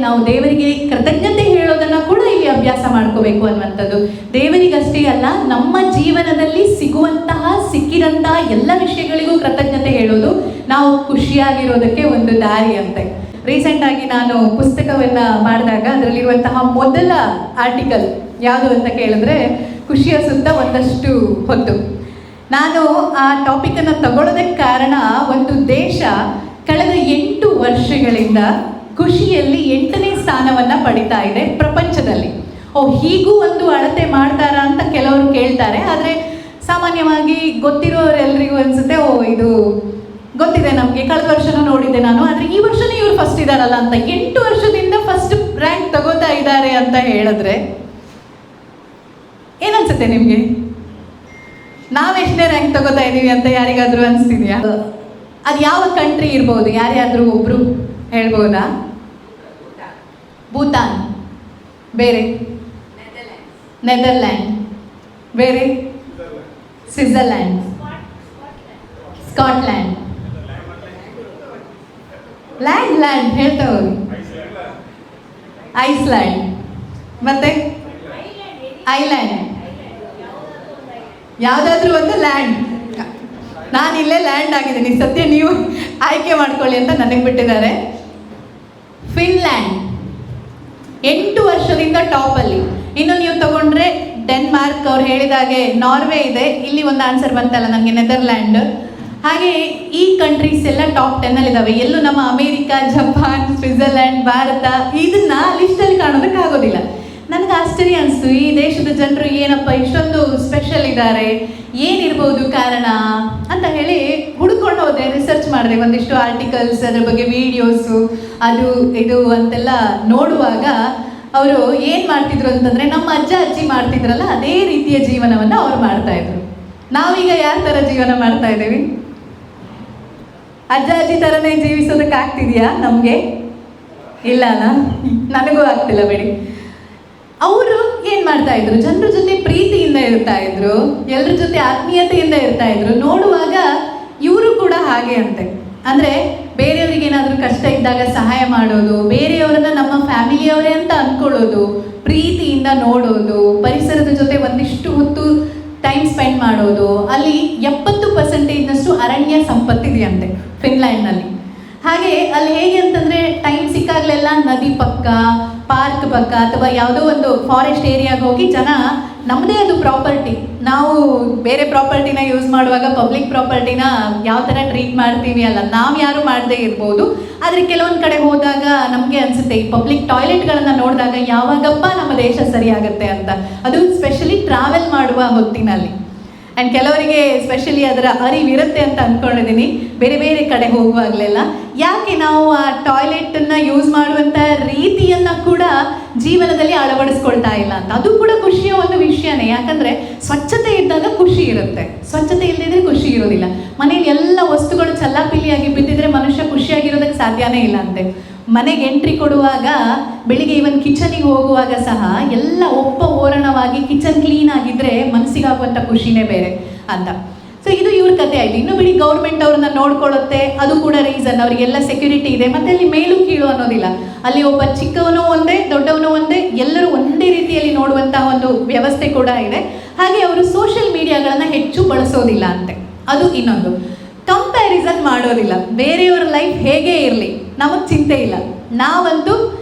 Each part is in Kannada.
ನಾವು ದೇವರಿಗೆ ಕೃತಜ್ಞತೆ ಹೇಳೋದನ್ನ ಕೂಡ ಇಲ್ಲಿ ಅಭ್ಯಾಸ ಮಾಡ್ಕೋಬೇಕು ಅನ್ನುವಂಥದ್ದು. ದೇವರಿಗಷ್ಟೇ ಅಲ್ಲ, ನಮ್ಮ ಜೀವನದಲ್ಲಿ ಸಿಕ್ಕಿದಂತಹ ಎಲ್ಲ ವಿಷಯಗಳಿಗೂ ಕೃತಜ್ಞತೆ ಹೇಳೋದು ನಾವು ಖುಷಿಯಾಗಿರೋದಕ್ಕೆ ಒಂದು ದಾರಿ ಅಂತೆ. ರೀಸೆಂಟ್ ಆಗಿ ನಾನು ಪುಸ್ತಕವನ್ನ ಮಾಡಿದಾಗ ಅದರಲ್ಲಿರುವಂತಹ ಮೊದಲ ಆರ್ಟಿಕಲ್ ಯಾವುದು ಅಂತ ಕೇಳಿದ್ರೆ ಖುಷಿಯ ಸುತ್ತ ಒಂದಷ್ಟು ಹೊತ್ತು. ನಾನು ಆ ಟಾಪಿಕನ್ನು ತಗೊಳ್ಳೋದಕ್ಕೆ ಕಾರಣ, ಒಂದು ದೇಶ ಕಳೆದ 8 ವರ್ಷಗಳಿಂದ ಖುಷಿಯಲ್ಲಿ 8ನೇ ಸ್ಥಾನವನ್ನು ಪಡಿತಾ ಇದೆ ಪ್ರಪಂಚದಲ್ಲಿ. ಹೀಗೂ ಒಂದು ಅಳತೆ ಮಾಡ್ತಾರಾ ಅಂತ ಕೆಲವರು ಕೇಳ್ತಾರೆ. ಆದರೆ ಸಾಮಾನ್ಯವಾಗಿ ಗೊತ್ತಿರೋರೆಲ್ಲರಿಗೂ ಅನಿಸುತ್ತೆ, ಇದು ಗೊತ್ತಿದೆ ನಮಗೆ, ಕಳೆದ ವರ್ಷನೂ ನೋಡಿದ್ದೆ ನಾನು, ಆದರೆ ಈ ವರ್ಷನೇ ಇವ್ರು ಫಸ್ಟ್ ಇದ್ದಾರಲ್ಲ ಅಂತ. 8 ವರ್ಷದಿಂದ ಫಸ್ಟ್ ರ್ಯಾಂಕ್ ತಗೋತಾ ಇದ್ದಾರೆ ಅಂತ ಹೇಳಿದ್ರೆ ಏನನ್ಸುತ್ತೆ ನಿಮಗೆ? ನಾವೆಷ್ಟನೇ ರ್ಯಾಂಕ್ ತಗೋತಾ ಇದ್ದೀವಿ ಅಂತ ಯಾರಿಗಾದ್ರೂ ಅನಿಸ್ತಿದ್ಯಾ? ಅದು ಯಾವ ಕಂಟ್ರಿ ಇರ್ಬೋದು? ಯಾರ್ಯಾದ್ರೂ ಒಬ್ರು ಹೇಳ್ಬೋದಾ? ಭೂತಾನ್, ಬೇರೆ ನೆದರ್ಲ್ಯಾಂಡ್, ಬೇರೆ ಸ್ವಿಟ್ಜರ್ಲ್ಯಾಂಡ್, ಸ್ಕಾಟ್ಲ್ಯಾಂಡ್, ಲ್ಯಾಂಡ್ ಹೇಳ್ತಾ ಹೋಗಿ, ಐಸ್ಲ್ಯಾಂಡ್, ಮತ್ತೆ ಐಲ್ಯಾಂಡ್, ಯಾವುದಾದ್ರೂ ಒಂದು ಲ್ಯಾಂಡ್. ನಾನು ಇಲ್ಲೇ ಲ್ಯಾಂಡ್ ಆಗಿದ್ದೀನಿ, ಸದ್ಯ ನೀವು ಆಯ್ಕೆ ಮಾಡ್ಕೊಳ್ಳಿ ಅಂತ ನನಗೆ ಬಿಟ್ಟಿದ್ದಾರೆ. ಫಿನ್ಲ್ಯಾಂಡ್ 8 ವರ್ಷದಿಂದ ಟಾಪಲ್ಲಿ. ಇನ್ನು ನೀವು ತಗೊಂಡ್ರೆ ಡೆನ್ಮಾರ್ಕ್, ಅವ್ರು ಹೇಳಿದಾಗೆ ನಾರ್ವೆ ಇದೆ. ಇಲ್ಲಿ ಒಂದು ಆನ್ಸರ್ ಬಂತಲ್ಲ ನನಗೆ, ನೆದರ್ಲ್ಯಾಂಡ್. ಹಾಗೆ ಈ ಕಂಟ್ರೀಸ್ ಎಲ್ಲ ಟಾಪ್ 10 ಎಲ್ಲೂ ನಮ್ಮ ಅಮೇರಿಕಾ, ಜಪಾನ್, ಸ್ವಿಟ್ಜರ್ಲ್ಯಾಂಡ್, ಭಾರತ ಇದನ್ನ ಲಿಸ್ಟಲ್ಲಿ ಕಾಣೋದಕ್ಕಾಗೋದಿಲ್ಲ. ನನಗೆ ಆಶ್ಚರ್ಯ ಅನಿಸ್ತು, ಈ ದೇಶದ ಜನರು ಏನಪ್ಪ ಇಷ್ಟೊಂದು ಸ್ಪೆಷಲ್ ಇದ್ದಾರೆ, ಏನಿರ್ಬೋದು ಕಾರಣ ಅಂತ ಹೇಳಿ ಹುಡ್ಕೊಂಡು ಹೋದೆ, ರಿಸರ್ಚ್ ಮಾಡಿದೆ, ಒಂದಿಷ್ಟು ಆರ್ಟಿಕಲ್ಸ್, ಅದ್ರ ಬಗ್ಗೆ ವಿಡಿಯೋಸು, ಅದು ಇದು ಅಂತೆಲ್ಲ ನೋಡುವಾಗ ಅವರು ಏನು ಮಾಡ್ತಿದ್ರು ಅಂತಂದರೆ, ನಮ್ಮ ಅಜ್ಜ ಅಜ್ಜಿ ಮಾಡ್ತಿದ್ರಲ್ಲ ಅದೇ ರೀತಿಯ ಜೀವನವನ್ನು ಅವ್ರು ಮಾಡ್ತಾಯಿದ್ರು. ನಾವೀಗ ಯಾವ ಥರ ಜೀವನ ಮಾಡ್ತಾ ಇದ್ದೀವಿ? ಅಜ್ಜ ಅಜ್ಜಿ ಥರನೇ ಜೀವಿಸೋದಕ್ಕೆ ಆಗ್ತಿದೆಯಾ ನಮಗೆ? ಇಲ್ಲ ಅಲ್ಲ, ನನಗೂ ಆಗ್ತಿಲ್ಲ ಬಿಡಿ. ಅವರು ಏನು ಮಾಡ್ತಾ ಇದ್ರು? ಜನರ ಜೊತೆ ಪ್ರೀತಿಯಿಂದ ಇರ್ತಾ ಇದ್ರು, ಎಲ್ಲರ ಜೊತೆ ಆತ್ಮೀಯತೆಯಿಂದ ಇರ್ತಾ ಇದ್ರು. ನೋಡುವಾಗ ಇವರು ಕೂಡ ಹಾಗೆ ಅಂತೆ. ಅಂದರೆ ಬೇರೆಯವ್ರಿಗೆ ಏನಾದರೂ ಕಷ್ಟ ಇದ್ದಾಗ ಸಹಾಯ ಮಾಡೋದು, ಬೇರೆಯವರನ್ನ ನಮ್ಮ ಫ್ಯಾಮಿಲಿಯವರೇ ಅಂತ ಅಂದ್ಕೊಳ್ಳೋದು, ಪ್ರೀತಿಯಿಂದ ನೋಡೋದು, ಪರಿಸರದ ಜೊತೆ ಒಂದಿಷ್ಟು ಹೊತ್ತು ಟೈಮ್ ಸ್ಪೆಂಡ್ ಮಾಡೋದು. ಅಲ್ಲಿ 70% ಅರಣ್ಯ ಸಂಪತ್ತಿದೆಯಂತೆ ಫಿನ್ಲ್ಯಾಂಡ್ನಲ್ಲಿ. ಹಾಗೆ ಅಲ್ಲಿ ಹೇಗೆ ಅಂತಂದರೆ, ಟೈಮ್ ಸಿಕ್ಕಾಗಲೆಲ್ಲ ನದಿ ಪಕ್ಕ, ಪಾರ್ಕ್ ಪಕ್ಕ ಅಥವಾ ಯಾವುದೋ ಒಂದು ಫಾರೆಸ್ಟ್ ಏರಿಯಾಗೆ ಹೋಗಿ ಜನ ನಮ್ಮದೇ ಅದು ಪ್ರಾಪರ್ಟಿ, ನಾವು ಬೇರೆ ಪ್ರಾಪರ್ಟಿನ ಯೂಸ್ ಮಾಡುವಾಗ ಪಬ್ಲಿಕ್ ಪ್ರಾಪರ್ಟಿನ ಯಾವ ಥರ ಟ್ರೀಟ್ ಮಾಡ್ತೀವಿ ಅಲ್ಲ, ನಾವು ಯಾರು ಮಾಡದೇ ಇರ್ಬೋದು. ಆದರೆ ಕೆಲವೊಂದು ಕಡೆ ಹೋದಾಗ ನಮಗೆ ಅನಿಸುತ್ತೆ, ಈ ಪಬ್ಲಿಕ್ ಟಾಯ್ಲೆಟ್ಗಳನ್ನು ನೋಡಿದಾಗ ಯಾವಾಗಪ್ಪ ನಮ್ಮ ದೇಶ ಸರಿಯಾಗುತ್ತೆ ಅಂತ. ಅದು ಸ್ಪೆಷಲಿ ಟ್ರಾವೆಲ್ ಮಾಡುವ ಹೊತ್ತಿನಲ್ಲಿ. ಆ್ಯಂಡ್ ಕೆಲವರಿಗೆ ಸ್ಪೆಷಲಿ ಅದರ ಅರಿವಿರುತ್ತೆ ಅಂತ ಅಂದ್ಕೊಂಡಿದ್ದೀನಿ, ಬೇರೆ ಬೇರೆ ಕಡೆ ಹೋಗುವಾಗಲೆಲ್ಲ. ಯಾಕೆ ನಾವು ಆ ಟಾಯ್ಲೆಟನ್ನು ಯೂಸ್ ಮಾಡುವಂಥ ರೀತಿಯನ್ನು ಕೂಡ ಜೀವನದಲ್ಲಿ ಅಳವಡಿಸ್ಕೊಳ್ತಾ ಇಲ್ಲ ಅಂತ. ಅದು ಕೂಡ ಖುಷಿಯ ಒಂದು ವಿಷಯನೇ. ಯಾಕಂದರೆ ಸ್ವಚ್ಛತೆ ಇದ್ದಾಗ ಖುಷಿ ಇರುತ್ತೆ, ಸ್ವಚ್ಛತೆ ಇಲ್ಲದಿದ್ದರೆ ಖುಷಿ ಇರೋದಿಲ್ಲ. ಮನೆಯಲ್ಲಿ ಎಲ್ಲ ವಸ್ತುಗಳು ಚಲ್ಲಾಪಿಲ್ಲಿಯಾಗಿ ಬಿದ್ದಿದ್ರೆ ಮನುಷ್ಯ ಖುಷಿಯಾಗಿರೋದಕ್ಕೆ ಸಾಧ್ಯನೇ ಇಲ್ಲ ಅಂತೆ. ಮನೆಗೆ ಎಂಟ್ರಿ ಕೊಡುವಾಗ, ಬೆಳಿಗ್ಗೆ ಇವನ್ ಕಿಚನಿಗೆ ಹೋಗುವಾಗ ಸಹ ಎಲ್ಲ ಓರಣವಾಗಿ ಕಿಚನ್ ಕ್ಲೀನ್ ಆಗಿದ್ರೆ ಮನಸ್ಸಿಗಾಗುವಂಥ ಖುಷಿನೇ ಬೇರೆ ಅಂತ. ಸೊ ಇದು ಇವ್ರ ಕತೆ ಆಯಿತು. ಇನ್ನು ಬಿಡಿ, ಗೌರ್ಮೆಂಟ್ ಅವ್ರನ್ನ ನೋಡ್ಕೊಳ್ಳುತ್ತೆ, ಅದು ಕೂಡ ರೀಸನ್. ಅವರಿಗೆಲ್ಲ ಸೆಕ್ಯೂರಿಟಿ ಇದೆ, ಮತ್ತು ಅಲ್ಲಿ ಮೇಲು ಕೀಳು ಅನ್ನೋದಿಲ್ಲ. ಅಲ್ಲಿ ಒಬ್ಬ ಚಿಕ್ಕವನು ಒಂದೇ, ದೊಡ್ಡವನು ಒಂದೇ, ಎಲ್ಲರೂ ಒಂದೇ ರೀತಿಯಲ್ಲಿ ನೋಡುವಂತಹ ಒಂದು ವ್ಯವಸ್ಥೆ ಕೂಡ ಇದೆ. ಹಾಗೆ ಅವರು ಸೋಷಿಯಲ್ ಮೀಡಿಯಾಗಳನ್ನು ಹೆಚ್ಚು ಬಳಸೋದಿಲ್ಲ ಅಂತೆ. ಅದು ಇನ್ನೊಂದು. ಕಂಪ್ಯಾರಿಸನ್ ಮಾಡೋದಿಲ್ಲ. ಬೇರೆಯವರ ಲೈಫ್ ಹೇಗೆ ಇರಲಿ, ನಮಗೆ ಚಿಂತೆ ಇಲ್ಲ, ನಾವಂತೂ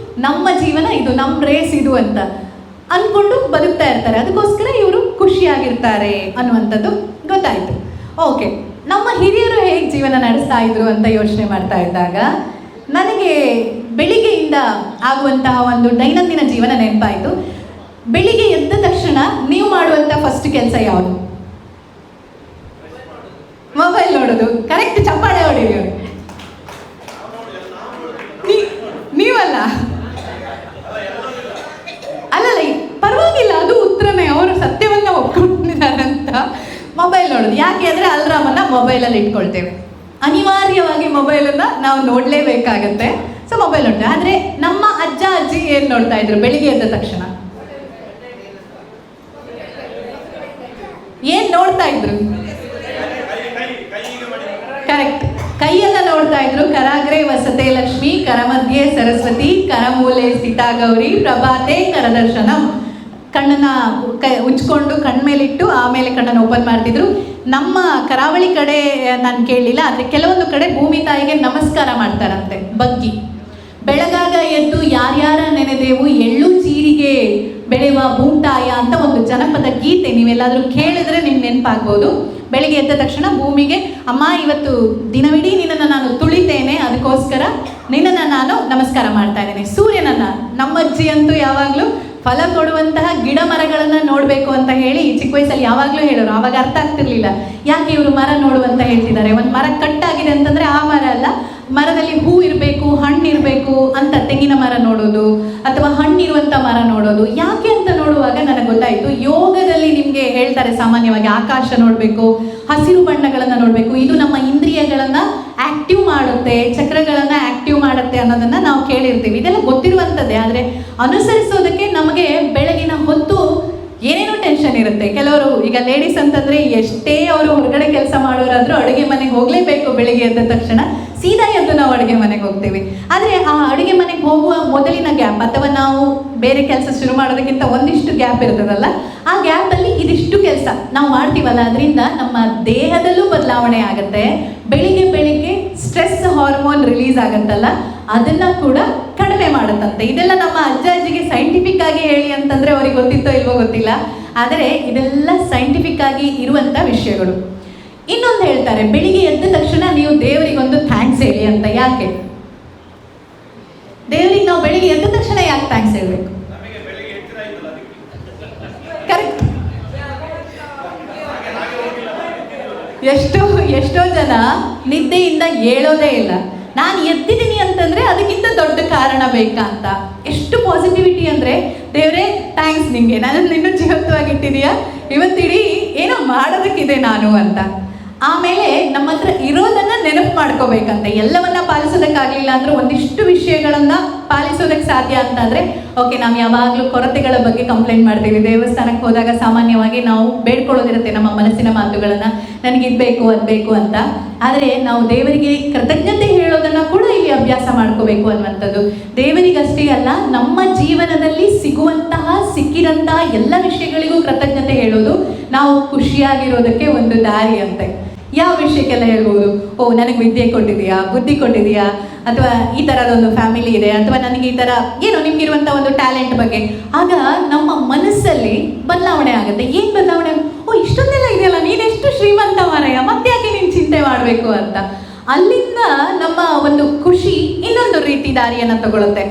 ನಮ್ಮ ಜೀವನ ಇದು, ನಮ್ಮ ರೇಸ್ ಇದು ಅಂತ ಅಂದ್ಕೊಂಡು ಬದುಕ್ತಾ ಇರ್ತಾರೆ. ಅದಕ್ಕೋಸ್ಕರ ಇವರು ಖುಷಿಯಾಗಿರ್ತಾರೆ ಅನ್ನುವಂಥದ್ದು ಗೊತ್ತಾಯಿತು. ಓಕೆ, ನಮ್ಮ ಹಿರಿಯರು ಹೇಗೆ ಜೀವನ ನಡೆಸ್ತಾ ಇದ್ರು ಅಂತ ಯೋಚನೆ ಮಾಡ್ತಾ ಇದ್ದಾಗ ನನಗೆ ಬೆಳಿಗ್ಗೆಯಿಂದ ಆಗುವಂತಹ ಒಂದು ದೈನಂದಿನ ಜೀವನ ನೆನಪಾಯಿತು. ಬೆಳಿಗ್ಗೆ ಎದ್ದ ತಕ್ಷಣ ನೀವು ಮಾಡುವಂಥ ಫಸ್ಟ್ ಕೆಲಸ ಯಾವುದು? ಮೊಬೈಲ್ ನೋಡೋದು. ಕರೆಕ್ಟ್, ಚಪ್ಪಾಳೆ ಹೊಡೀರಿ ಅವರು. ನೀವಲ್ಲ ಅಲ್ಲಲ್ಲ, ಪರವಾಗಿಲ್ಲ, ಅದು ಉತ್ತರನೇ. ಅವರು ಸತ್ಯವನ್ನ ಒಪ್ಕೊಂಡಿದ್ದಾರಂತ. ಮೊಬೈಲ್ ನೋಡೋದು. ಯಾಕೆ ಅಂದರೆ ಅಲ್ರಾಮನ್ನು ಮೊಬೈಲಲ್ಲಿ ಇಟ್ಕೊಳ್ತೇವೆ, ಅನಿವಾರ್ಯವಾಗಿ ಮೊಬೈಲನ್ನು ನಾವು ನೋಡಲೇಬೇಕಾಗತ್ತೆ. ಸೊ ಮೊಬೈಲ್ ನೋಡ್ತೇವೆ. ಆದರೆ ನಮ್ಮ ಅಜ್ಜ ಅಜ್ಜಿ ಏನು ನೋಡ್ತಾ ಇದ್ರು ಬೆಳಿಗ್ಗೆ ಎದ್ದ ತಕ್ಷಣ? ಏನು ನೋಡ್ತಾ ಇದ್ರು? ಕರೆಕ್ಟ್, ಕೈಯನ್ನ ನೋಡ್ತಾ ಇದ್ರು. ಕರಾಗ್ರೆ ವಸತೆ ಲಕ್ಷ್ಮಿ, ಕರಮಧ್ಯೆ ಸರಸ್ವತಿ ಕರಮೂಲೆ ಸ್ಥಿತಾ ಗೌರಿ ಪ್ರಭಾತೆ ಕರದರ್ಶನಂ. ಕಣ್ಣನ್ನ ಉಜ್ಕೊಂಡು ಕಣ್ಮೇಲಿಟ್ಟು ಆಮೇಲೆ ಕಣ್ಣನ್ನು ಓಪನ್ ಮಾಡ್ತಿದ್ರು. ನಮ್ಮ ಕರಾವಳಿ ಕಡೆ ನಾನು ಕೇಳಲಿಲ್ಲ, ಆದರೆ ಕೆಲವೊಂದು ಕಡೆ ಭೂಮಿ ತಾಯಿಗೆ ನಮಸ್ಕಾರ ಮಾಡ್ತಾರಂತೆ ಬಗ್ಗಿ. ಬೆಳಗಾಗ ಎದ್ದು ಯಾರ್ಯಾರ ನೆನೆದೇವು ಎಳ್ಳು ಜೀರಿಗೆ ಬೆಳೆಯುವ ಭೂತಾಯ ಅಂತ ಒಂದು ಜನಪದ ಗೀತೆ ನೀವೆಲ್ಲಾದರೂ ಕೇಳಿದ್ರೆ ನಿಮ್ಗೆ ನೆನಪಾಗ್ಬೋದು. ಬೆಳಿಗ್ಗೆ ಎದ್ದ ತಕ್ಷಣ ಭೂಮಿಗೆ, ಅಮ್ಮ ಇವತ್ತು ದಿನವಿಡೀ ನಿನ್ನನ್ನು ನಾನು ತುಳಿತೇನೆ, ಅದಕ್ಕೋಸ್ಕರ ನಿನ್ನನ್ನು ನಾನು ನಮಸ್ಕಾರ ಮಾಡ್ತಾ ಇದ್ದೇನೆ. ಸೂರ್ಯನನ್ನು, ನಮ್ಮ ಅಜ್ಜಿ ಅಂತೂ ಯಾವಾಗಲೂ ಫಲ ಕೊಡುವಂತಹ ಗಿಡ ಮರಗಳನ್ನು ನೋಡಬೇಕು ಅಂತ ಹೇಳಿ ಚಿಕ್ಕ ವಯಸ್ಸಲ್ಲಿ ಯಾವಾಗಲೂ ಹೇಳೋರು. ಆವಾಗ ಅರ್ಥ ಆಗ್ತಿರ್ಲಿಲ್ಲ ಯಾಕೆ ಇವರು ಮರ ನೋಡು ಅಂತ ಹೇಳ್ತಿದ್ದಾರೆ. ಒಂದು ಮರ ಕಟ್ಟಾಗಿದೆ ಅಂತಂದರೆ ಆ ಮರ ಅಲ್ಲ, ಮರದಲ್ಲಿ ಹೂ ಇರಬೇಕು, ಹಣ್ಣು ಇರಬೇಕು ಅಂತ ತೆಂಗಿನ ಮರ ನೋಡೋದು ಅಥವಾ ಹಣ್ಣಿರುವಂಥ ಮರ ನೋಡೋದು. ಯಾಕೆ ಅಂತ ನೋಡುವಾಗ ನನಗೆ ಗೊತ್ತಾಯಿತು, ಯೋಗದಲ್ಲಿ ನಿಮಗೆ ಹೇಳ್ತಾರೆ ಸಾಮಾನ್ಯವಾಗಿ ಆಕಾಶ ನೋಡಬೇಕು, ಹಸಿರು ಬಣ್ಣಗಳನ್ನು ನೋಡಬೇಕು, ಇದು ನಮ್ಮ ಇಂದ್ರಿಯಗಳನ್ನು ಆ್ಯಕ್ಟಿವ್ ಮಾಡುತ್ತೆ, ಚಕ್ರಗಳನ್ನು ಆ್ಯಕ್ಟಿವ್ ಮಾಡುತ್ತೆ ಅನ್ನೋದನ್ನು ನಾವು ಕೇಳಿರ್ತೀವಿ. ಇದೆಲ್ಲ ಗೊತ್ತಿರುವಂಥದ್ದೇ, ಆದರೆ ಅನುಸರಿಸೋದಕ್ಕೆ ನಮಗೆ ಬೆಳಗಿನ ಹೊತ್ತು ಏನೇನೋ ಟೆನ್ಷನ್ ಇರುತ್ತೆ. ಕೆಲವರು ಈಗ ಲೇಡೀಸ್ ಅಂತಂದರೆ ಎಷ್ಟೇ ಅವರು ಹೊರಗಡೆ ಕೆಲಸ ಮಾಡೋರಾದರೂ ಅಡುಗೆ ಮನೆಗೆ ಹೋಗಲೇಬೇಕು. ಬೆಳಿಗ್ಗೆ ಎದ್ದ ತಕ್ಷಣ ಸೀದಾ ಎದ್ದು ನಾವು ಅಡುಗೆ ಮನೆಗೆ ಹೋಗ್ತೀವಿ. ಆದರೆ ಆ ಅಡುಗೆ ಮನೆಗೆ ಹೋಗುವ ಮೊದಲಿನ ಗ್ಯಾಪ್ ಅಥವಾ ನಾವು ಬೇರೆ ಕೆಲಸ ಶುರು ಮಾಡೋದಕ್ಕಿಂತ ಒಂದಿಷ್ಟು ಗ್ಯಾಪ್ ಇರ್ತದಲ್ಲ, ಆ ಗ್ಯಾಪಲ್ಲಿ ಇದಿಷ್ಟು ಕೆಲಸ ನಾವು ಮಾಡ್ತೀವಲ್ಲ, ಅದರಿಂದ ನಮ್ಮ ದೇಹದಲ್ಲೂ ಬದಲಾವಣೆ ಆಗುತ್ತೆ. ಬೆಳಿಗ್ಗೆ ಸ್ಟ್ರೆಸ್ ಹಾರ್ಮೋನ್ ರಿಲೀಸ್ ಆಗುತ್ತಲ್ಲ, ಅದನ್ನ ಕೂಡ ಕಡಿಮೆ ಮಾಡುತ್ತಂತೆ. ಇದೆಲ್ಲ ನಮ್ಮ ಅಜ್ಜ ಅಜ್ಜಿಗೆ ಸೈಂಟಿಫಿಕ್ ಆಗಿ ಹೇಳಿ ಅಂತಂದ್ರೆ ಅವ್ರಿಗೆ ಗೊತ್ತಿತ್ತೋ ಇಲ್ವೋ ಗೊತ್ತಿಲ್ಲ, ಆದರೆ ಇದೆಲ್ಲ ಸೈಂಟಿಫಿಕ್ ಆಗಿ ಇರುವಂತ ವಿಷಯಗಳು. ಇನ್ನೊಂದು ಹೇಳ್ತಾರೆ, ಬೆಳಿಗ್ಗೆ ಎದ್ದ ತಕ್ಷಣ ನೀವು ದೇವರಿಗೊಂದು ಥ್ಯಾಂಕ್ಸ್ ಹೇಳಿ ಅಂತ. ಯಾಕೆ ದೇವರಿಗೆ ನಾವು ಬೆಳಿಗ್ಗೆ ಎದ್ದ ತಕ್ಷಣ ಯಾಕೆ ಥ್ಯಾಂಕ್ಸ್ ಹೇಳ್ಬೇಕು? ಕರೆಕ್ಟ್. ಎಷ್ಟೋ ಜನ ನಿದ್ದೆಯಿಂದ ಏಳೋದೇ ಇಲ್ಲ. ನಾನು ಎದ್ದಿದ್ದೀನಿ ಅಂತಂದ್ರೆ ಅದಕ್ಕಿಂತ ದೊಡ್ಡ ಕಾರಣ ಬೇಕಾ ಅಂತ. ಎಷ್ಟು ಪಾಸಿಟಿವಿಟಿ ಅಂದರೆ, ದೇವರೇ ಥ್ಯಾಂಕ್ಸ್ ನಿಂಗೆ, ನನ್ನನ್ನು ಇನ್ನೂ ಜೀವಂತವಾಗಿಟ್ಟಿದೆಯಾ, ಇವತ್ತಿಡೀ ಏನೋ ಮಾಡೋದಕ್ಕಿದೆ ನಾನು ಅಂತ. ಆಮೇಲೆ ನಮ್ಮ ಹತ್ರ ಇರೋದನ್ನು ನೆನಪು ಮಾಡ್ಕೋಬೇಕಂತೆ. ಎಲ್ಲವನ್ನ ಪಾಲಿಸೋದಕ್ಕಾಗಲಿಲ್ಲ ಅಂದ್ರೆ ಒಂದಿಷ್ಟು ವಿಷಯಗಳನ್ನ ಪಾಲಿಸೋದಕ್ಕೆ ಸಾಧ್ಯ ಅಂತಂದರೆ ಓಕೆ. ನಾವು ಯಾವಾಗಲೂ ಕೊರತೆಗಳ ಬಗ್ಗೆ ಕಂಪ್ಲೇಂಟ್ ಮಾಡ್ತೀವಿ. ದೇವಸ್ಥಾನಕ್ಕೆ ಹೋದಾಗ ಸಾಮಾನ್ಯವಾಗಿ ನಾವು ಬೇಡ್ಕೊಳ್ಳೋದಿರುತ್ತೆ ನಮ್ಮ ಮನಸ್ಸಿನ ಮಾತುಗಳನ್ನು, ನನಗಿದು ಬೇಕು ಅದು ಬೇಕು ಅಂತ. ಆದರೆ ನಾವು ದೇವರಿಗೆ ಕೃತಜ್ಞತೆ ಹೇಳೋದನ್ನು ಕೂಡ ಇಲ್ಲಿ ಅಭ್ಯಾಸ ಮಾಡ್ಕೋಬೇಕು ಅನ್ನುವಂಥದ್ದು. ದೇವರಿಗಷ್ಟೇ ಅಲ್ಲ, ನಮ್ಮ ಜೀವನದಲ್ಲಿ ಸಿಕ್ಕಿದಂತಹ ಎಲ್ಲ ವಿಷಯಗಳಿಗೂ ಕೃತಜ್ಞತೆ ಹೇಳೋದು ನಾವು ಖುಷಿಯಾಗಿರೋದಕ್ಕೆ ಒಂದು ದಾರಿ ಅಂತೆ. ಯಾವ ವಿಷಯಕ್ಕೆಲ್ಲ ಹೇಳ್ಬೋದು, ಓ ನನಗೆ ವಿದ್ಯೆ ಕೊಟ್ಟಿದೆಯಾ, ಬುದ್ಧಿ ಕೊಟ್ಟಿದೆಯಾ, ಅಥವಾ ಈ ಥರದೊಂದು ಫ್ಯಾಮಿಲಿ ಇದೆ, ಅಥವಾ ನನಗೆ ಈ ಥರ ಏನೋ ನಿಮ್ಗಿರುವಂಥ ಒಂದು ಟ್ಯಾಲೆಂಟ್ ಬಗ್ಗೆ. ಆಗ ನಮ್ಮ ಮನಸ್ಸಲ್ಲಿ ಬದಲಾವಣೆ ಆಗುತ್ತೆ. ಏನು ಬದಲಾವಣೆ? ಓ ಇಷ್ಟೊಂದೆಲ್ಲ ಇದೆಯಲ್ಲ, ನೀನೆಷ್ಟು ಶ್ರೀಮಂತ ಮಾರಾಯ, ಮತ್ತೆ ಯಾಕೆ ನೀನು ಚಿಂತೆ ಮಾಡಬೇಕು ಅಂತ. ಅಲ್ಲಿಂದ ನಮ್ಮ ಒಂದು ಖುಷಿ ಇನ್ನೊಂದು ರೀತಿ ದಾರಿಯನ್ನು ತಗೊಳುತ್ತೆ.